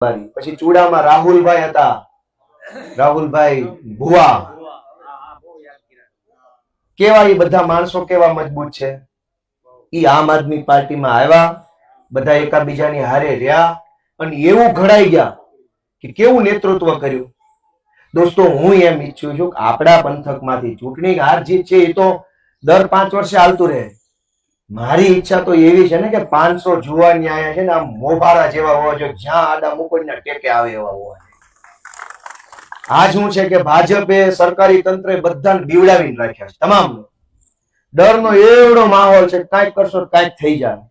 પછી ચૂડામાં રાહુલભાઈ હતા, રાહુલભાઈ ભુવા, કેવા એ બધા માણસો કેવા મજબૂત છે. ઈ આમ આદમી પાર્ટીમાં આવ્યા, બધા એકાબીજાની હારે રહ્યા અને એવું ઘડાઈ ગયા કે કેવું નેતૃત્વ કર્યું. દોસ્તો, હું એમ ઈચ્છું છું કે આપણા પંથકમાંથી ચૂંટણી હાર જીત છે એ તો દર 5 વર્ષે હાલતું રહે. મારી ઈચ્છા તો એવી છે ને કે 500 જુવાની આયા છે ને આમ મોભારા જેવા હોવા જોઈએ, જ્યાં આડા મુકડીના ટેકે આવે એવા હોવા જોઈએ. આ શું છે કે ભાજપે સરકારી તંત્રે બધાને બીવડાવીને રાખ્યા છે, તમામ ડરનો એવડો માહોલ છે, કાંઈક કરશો કાંઈક થઈ જાય.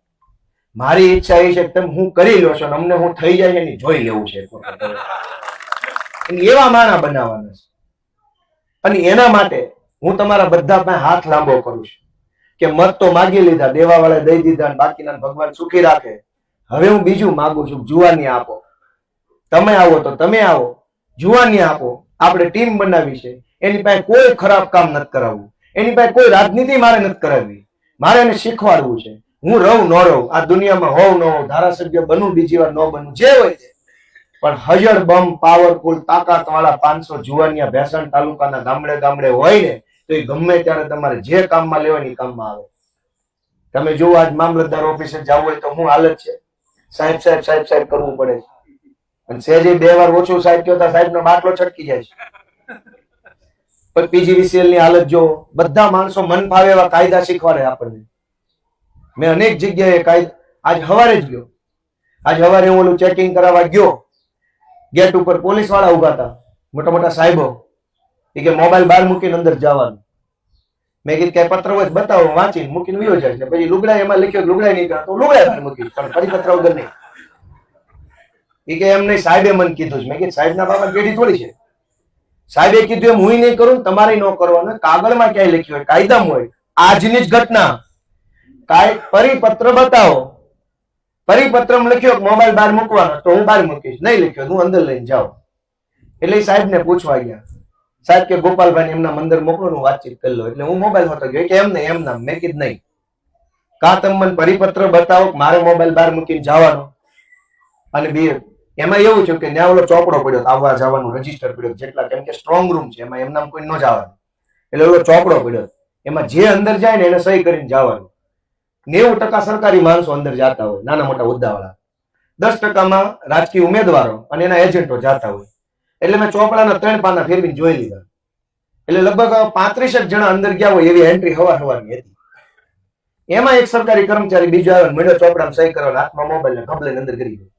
મારી ઈચ્છા એ છે કે તમે હું કરી લો છો, અમને હું થઈ જાય એની જોઈ લેવું છે. એવા માણા બનાવવાના છે અને એના માટે હું તમારા બધા પાસે હાથ લાંબો કરું છું કે મત તો માગી લીધા, દેવા વાળા દઈ દીધા, બાકીના ભગવાન સુખી રાખે. હવે હું બીજું માંગુ છું, જુવાની આપો. તમે આવો તો તમે આવો, જુવાની આપો. આપણે ટીમ બનાવી છે, એની પાસે કોઈ ખરાબ કામ નથી કરાવવું, એની પાસે કોઈ રાજનીતિ મારે નથી કરાવવી. મારે એને શીખવાડવું છે. હું રહું ન રહું, આ દુનિયામાં હોવ ન હોવ, ધારાસભ્ય બનવું, બીજી વાર ન બનવું, જે હોય છે, પણ હજળ બમ પાવરફુલ તાકાત વાળા 500 જુવાનિયા ભેસાણ તાલુકાના ગામડે ગામડે હોય ને તો એ ગમે ત્યારે તમારે જે કામમાં લેવાની કામમાં આવે. તમે જુઓ, આજ મામલતદાર ઓફિસે જવું હોય તો હું હાલત છે, સાહેબ સાહેબ સાહેબ સાહેબ કરવું પડે છે. અને સહેજે 2 વાર ઓછું સાહેબ કહેતા સાહેબનો બાટલો છટકી જાય છે. પણ પીજીવીસીએલ ની હાલત જો, બધા માણસો મન ફાવે એવા કાયદા શીખવાડે આપણને. મેં અનેક જગ્યાએ કાયદા, આજ હવારે જ ગયો, આજ હવારે હું ઓલું ચેકિંગ કરાવવા ગયો, ગેટ ઉપર પોલીસ વાળા ઉભા હતા, મોટા મોટા સાહેબો. એ કે મોબાઈલ બહાર મૂકીને અંદર જવાનું. મેં કીધું કે પત્ર હોય બતાવો, વાંચીને મૂકીને વયો જાય. પછી લુગડા એમાં લખ્યો લુગડા નહીં તો લુગડા બહાર મૂકીશ, પણ પરિપત્ર વગર નહીં. એ કે એમ નહીં, સાહેબે મને કીધું છે. મેં કીધું સાહેબના બાપા પેઢી થોડી છે, સાહેબે કીધું એમ હું નહીં કરું, તમારે ન કરવાનું. કાગળમાં ક્યાંય લખ્યું હોય, કાયદામાં હોય, આજની જ ઘટના, પરિપત્ર બતાવો. પરિપત્રમાં લખ્યો મોબાઈલ બહાર મૂકવાનો તો હું બહાર મૂકીશ, નહીં લખ્યો હું અંદર લઈને જાઉં. એટલે સાહેબ ને પૂછવા ગયા, સાહેબ કે ગોપાલભાઈ એમના મંદિર મોકલો, હું વાતચીત કરી લો. એટલે હું મોબાઈલ હોતો ગયો કે એમ નહીં, એમ નામ. મેં કીધું નહીં, કા તમે મને પરિપત્ર બતાવો, મારે મોબાઈલ બહાર મૂકીને જવાનો. અને એમાં એવું છે કે ત્યાં ઓલો ચોપડો પડ્યો, આવવા જવાનું રજીસ્ટર પડ્યો, જેટલા, કેમ કે સ્ટ્રોંગ રૂમ છે, એમાં એમનામ કોઈ ન જવાનું. એટલે ઓલો ચોપડો પડ્યો, એમાં જે અંદર જાય ને એને સહી કરીને જવાનું. 90% સરકારી માણસો અંદર જતા હોય, નાના મોટા હોદ્દાવાળા. 10%માં રાજકીય ઉમેદવારો અને એના એજન્ટો જતા હોય. એટલે મેં ચોપડાના 3 પાના ફેરવીને જોઈ લીધા. એટલે લગભગ 35 જણા અંદર ગયા હોય એવી એન્ટ્રી હવારની હતી. એમાં એક સરકારી કર્મચારી બીજો આવ્યો, મેળો ચોપડામાં સહી કરવાનો, હાથમાં મોબાઈલ ને ગબલે અંદર કરી ગયો.